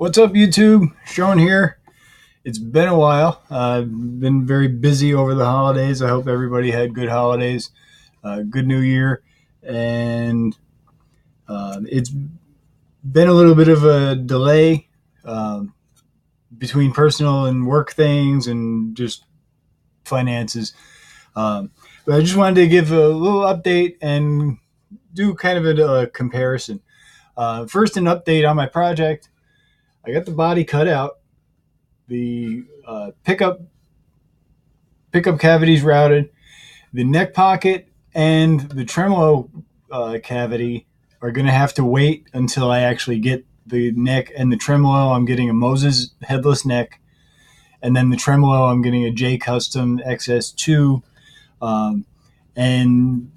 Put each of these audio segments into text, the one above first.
What's up, YouTube? Sean here. It's been a while. I've been very busy over the holidays. I hope everybody had good holidays, good New Year, and it's been a little bit of a delay um, between personal and work things and just finances. But I just wanted to give a little update and do kind of a comparison. First, an update on my project. I got the body cut out. The pickup cavities routed. The neck pocket and the tremolo cavity are going to have to wait until I actually get the neck and the tremolo. I'm getting a Moses headless neck, and then the tremolo I'm getting a J Custom XS2. And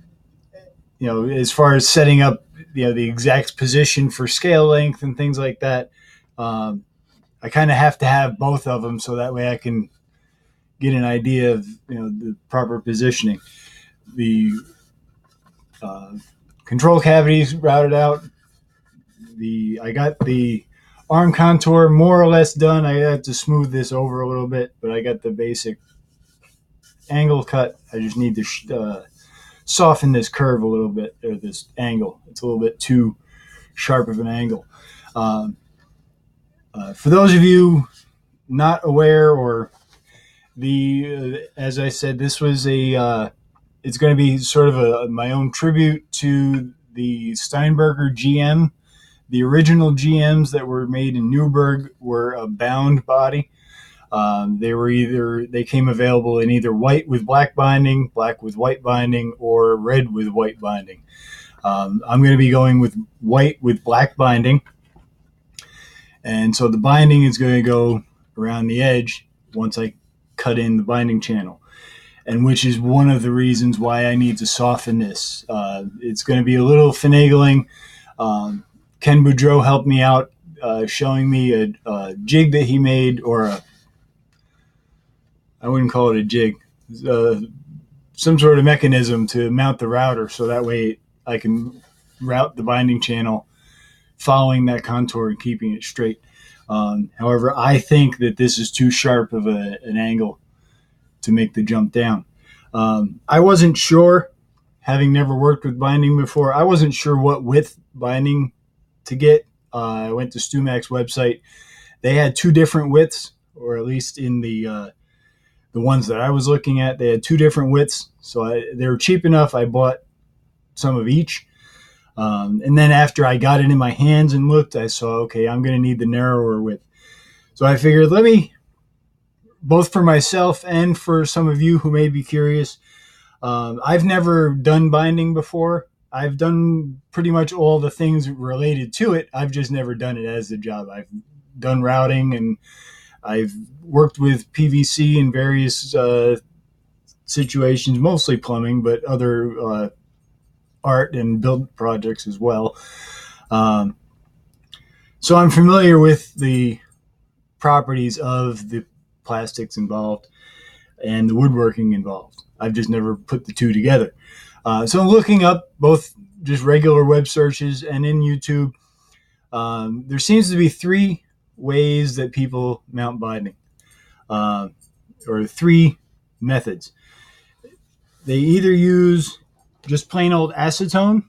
as far as setting up the exact position for scale length and things like that, I kind of have to have both of them so that way I can get an idea of the proper positioning. The control cavities routed out. I got the arm contour more or less done. I had to smooth this over a little bit, but I got the basic angle cut. I just need to soften this curve a little bit, or this angle. It's a little bit too sharp of an angle. For those of you not aware, or as I said, this was it's going to be sort of my own tribute to the Steinberger GM. The original GMs that were made in Newburgh were a bound body. They came available in either white with black binding, black with white binding, or red with white binding. I'm going to be going with white with black binding. And so the binding is going to go around the edge once I cut in the binding channel, and which is one of the reasons why I need to soften this. It's going to be a little finagling. Ken Boudreau helped me out, showing me a jig that he made, or I wouldn't call it a jig, some sort of mechanism to mount the router so that way I can route the binding channel following that contour and keeping it straight. However, I think that this is too sharp of an angle to make the jump down. I wasn't sure, having never worked with binding before, I wasn't sure what width binding to get. I went to StuMac's website. They had two different widths, or at least in the ones that I was looking at, they had two different widths. So they were cheap enough. I bought some of each. And then after I got it in my hands and looked, I saw, okay, I'm going to need the narrower width. So I figured, let me, both for myself and for some of you who may be curious, I've never done binding before. I've done pretty much all the things related to it. I've just never done it as a job. I've done routing, and I've worked with PVC in various situations, mostly plumbing, but other art and build projects as well. So I'm familiar with the properties of the plastics involved and the woodworking involved. I've just never put the two together. So I'm looking up both just regular web searches and in YouTube. There seems to be three ways that people mount binding, or three methods. They either use just plain old acetone,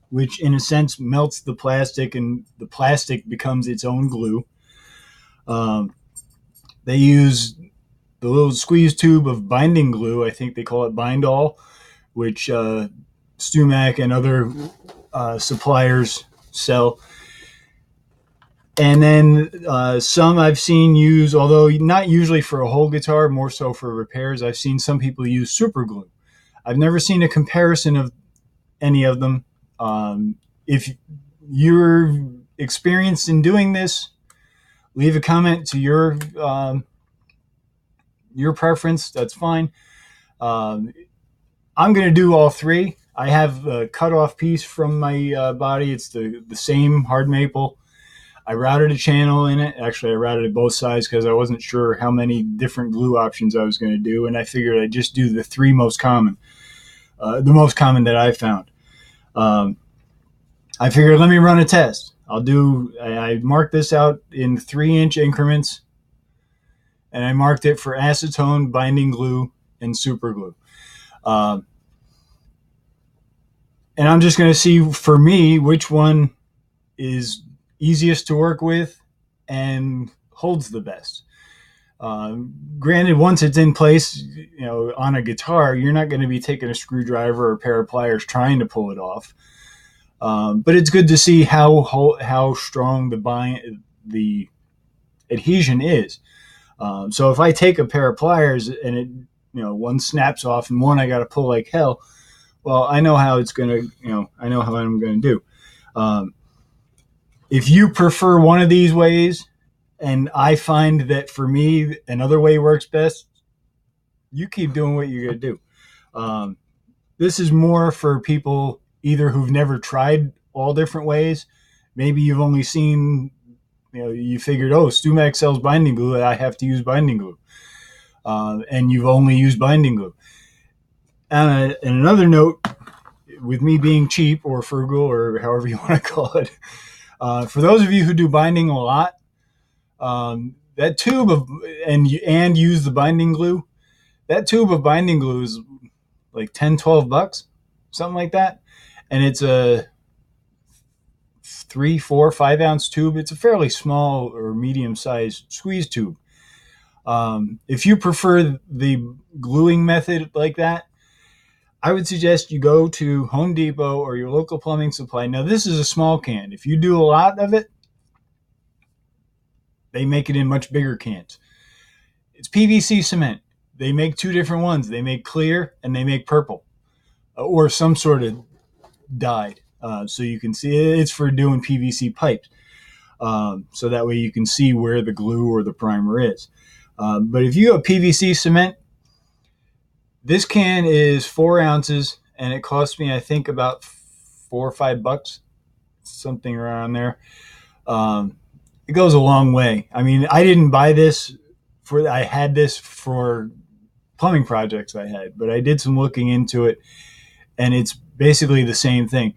which in a sense melts the plastic and the plastic becomes its own glue. They use the little squeeze tube of binding glue. I think they call it Bindall, which StuMac and other suppliers sell. And then some I've seen use, although not usually for a whole guitar, more so for repairs, I've seen some people use superglue. I've never seen a comparison of any of them. If you're experienced in doing this, leave a comment to your preference. That's fine. I'm going to do all three. I have a cut-off piece from my body. It's the same hard maple. I routed a channel in it. Actually, I routed it both sides because I wasn't sure how many different glue options I was going to do, and I figured I'd just do the three most common. The most common that I found. I figured, let me run a test. I marked this out in 3-inch increments, and I marked it for acetone, binding glue, and super glue. And I'm just going to see for me which one is easiest to work with and holds the best. Granted, once it's in place, on a guitar, you're not going to be taking a screwdriver or a pair of pliers trying to pull it off. But it's good to see how strong the adhesion is. So if I take a pair of pliers and it, one snaps off and one I got to pull like hell, well, I know how it's going to, I know how I'm going to do. If you prefer one of these ways, and I find that for me, another way works best, you keep doing what you're going to do. This is more for people either who've never tried all different ways. Maybe you've only seen, you figured, oh, StewMac sells binding glue, I have to use binding glue. And you've only used binding glue. And another note, with me being cheap or frugal or however you want to call it, for those of you who do binding a lot, that tube of and use the binding glue, that tube of binding glue is like $10-12, something like that, and it's a 3, 4, 5 ounce tube. It's a fairly small or medium sized squeeze tube. If you prefer the gluing method like that, I would suggest you go to Home Depot or your local plumbing supply. Now, this is a small can. If you do a lot of it, they make it in much bigger cans. It's PVC cement. They make 2 different ones. They make clear and they make purple, or some sort of dyed. So you can see it's for doing PVC pipes. So that way you can see where the glue or the primer is. But if you have PVC cement, this can is 4 ounces and it cost me, I think, about $4 or $5, something around there. It goes a long way. I mean, I didn't buy this I had this for plumbing projects I had, but I did some looking into it, and it's basically the same thing.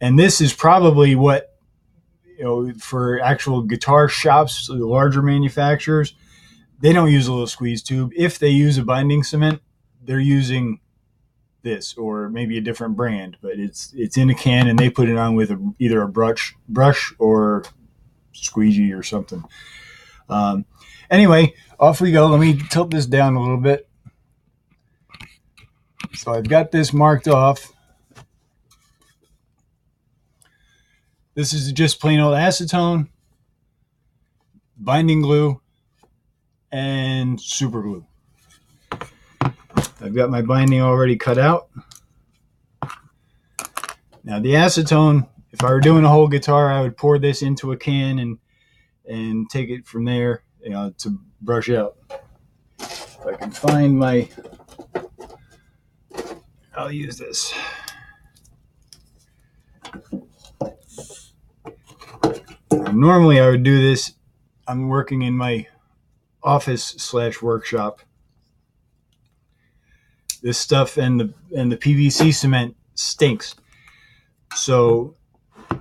And this is probably what, for actual guitar shops, the larger manufacturers, they don't use a little squeeze tube. If they use a binding cement, they're using this or maybe a different brand, but it's in a can and they put it on with either a brush or squeegee or something. Anyway, off we go. Let me tilt this down a little bit. So I've got this marked off. This is just plain old acetone, binding glue, and super glue. I've got my binding already cut out. Now the acetone, if I were doing a whole guitar, I would pour this into a can and take it from there, to brush out. If I can find I'll use this. Normally I would do this. I'm working in my office/workshop. This stuff and the PVC cement stinks. So,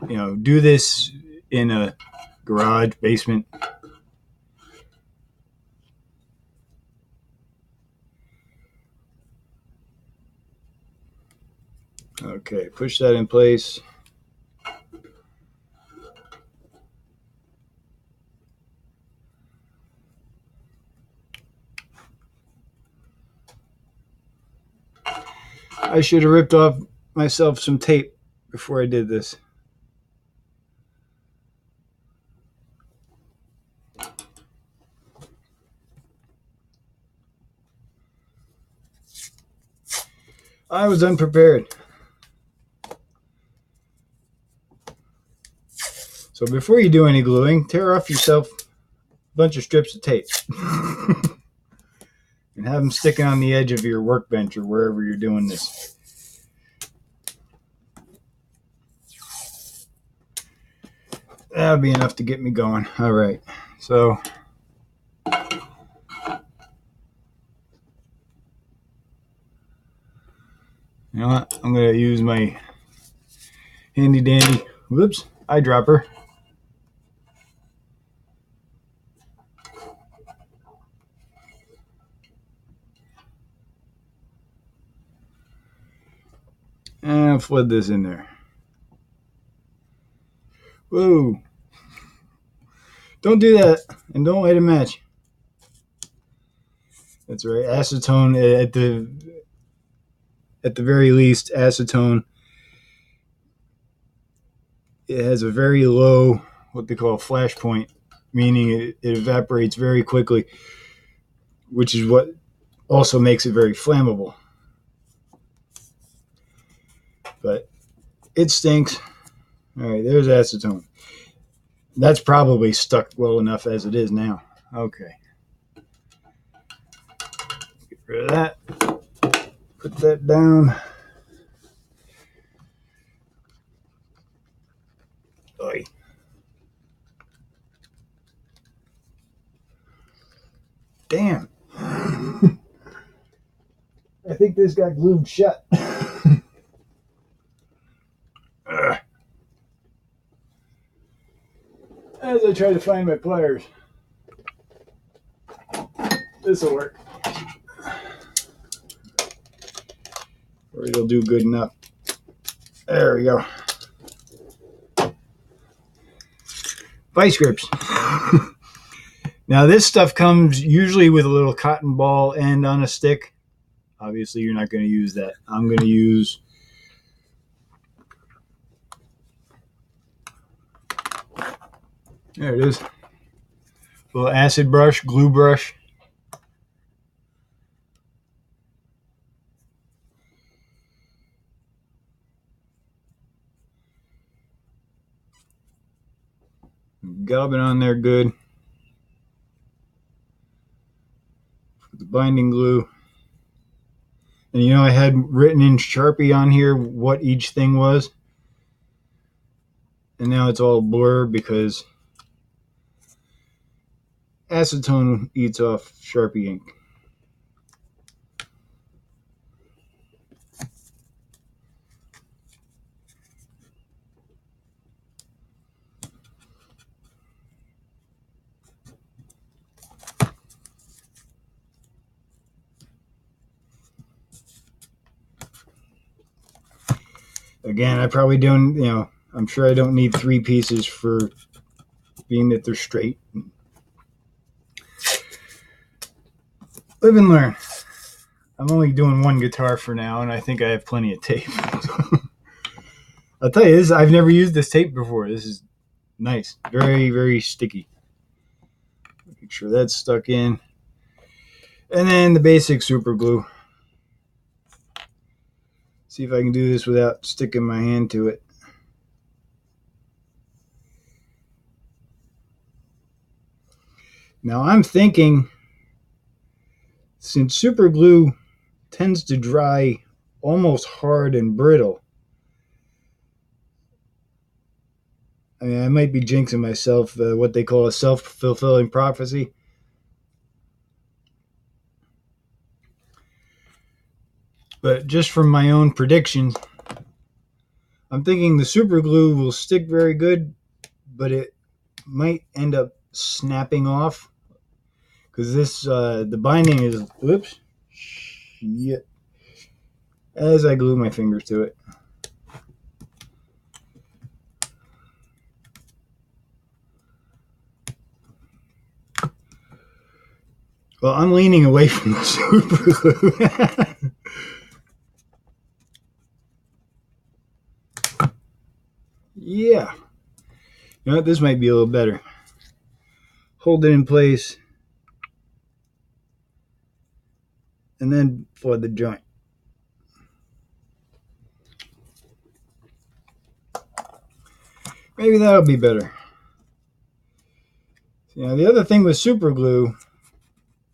do this in a garage, basement. Okay, push that in place. I should have ripped off myself some tape before I did this. I was unprepared. So before you do any gluing, tear off yourself a bunch of strips of tape and have them sticking on the edge of your workbench or wherever you're doing this. That'll be enough to get me going. All right. So you know what? I'm going to use my handy dandy, eyedropper And I'll flood this in there. Whoa. Don't do that. And don't light a match. That's right. Acetone at the very least, acetone, it has a very low, what they call flash point, meaning it evaporates very quickly, which is what also makes it very flammable. But it stinks. All right, there's acetone. That's probably stuck well enough as it is now. Okay. Get rid of that. Put that down. Oy. Damn. I think this got glued shut. As I try to find my pliers. This'll work. Or it'll do good enough. There we go. Vice grips. Now this stuff comes usually with a little cotton ball end on a stick. Obviously you're not going to use that. I'm going to use there it is. A little acid brush, glue brush. Gob it on there good. Put the binding glue. And you know, I had written in Sharpie on here what each thing was. And now it's all blur because acetone eats off Sharpie ink. Again, I probably don't, I'm sure I don't need 3 pieces for being that they're straight. Live and learn. I'm only doing one guitar for now, and I think I have plenty of tape. I'll tell you, I've never used this tape before. This is nice. Very, very sticky. Make sure that's stuck in. And then the basic super glue. See if I can do this without sticking my hand to it. Now I'm thinking, since super glue tends to dry almost hard and brittle, I mean, I might be jinxing myself, what they call a self-fulfilling prophecy. But just from my own predictions, I'm thinking the super glue will stick very good, but it might end up snapping off because this the binding is shit, as I glue my fingers to it. Well, I'm leaning away from the super glue. Yeah. You know what? This might be a little better. Hold it in place. And then flood the joint. Maybe that'll be better. Now, the other thing with super glue,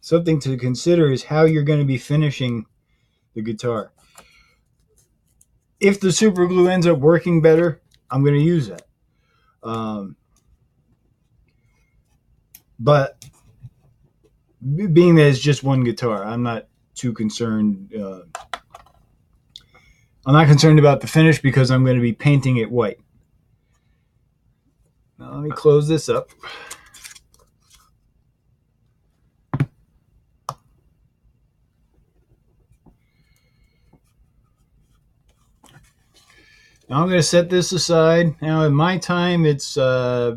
something to consider is how you're going to be finishing the guitar. If the super glue ends up working better, I'm going to use that. But being that it's just one guitar, I'm not too concerned. I'm not concerned about the finish because I'm going to be painting it white. Now let me close this up. Now I'm going to set this aside. Now in my time, it's it's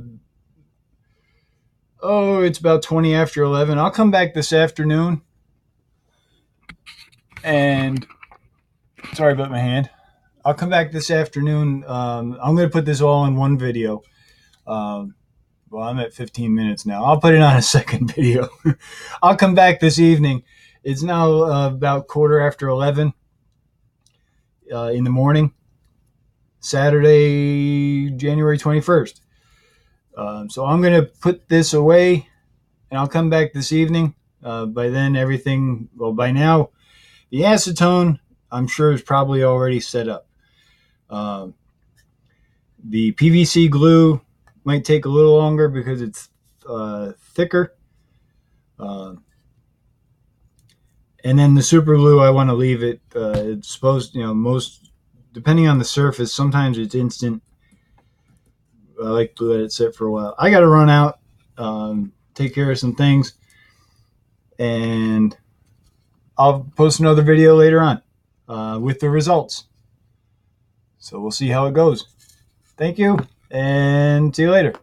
about 20 after 11. I'll come back this afternoon, and sorry about my hand. I'll come back this afternoon. I'm going to put this all in one video. Well, I'm at 15 minutes now. I'll put it on a second video. I'll come back this evening. It's now about quarter after 11 in the morning, Saturday, January 21st. So I'm going to put this away, and I'll come back this evening. By then, by now, the acetone, I'm sure, is probably already set up. The PVC glue might take a little longer because it's thicker. And then the super glue, I want to leave it. It's supposed, depending on the surface, sometimes it's instant. I like to let it sit for a while. I got to run out, take care of some things, and I'll post another video later on with the results. So we'll see how it goes. Thank you, and see you later.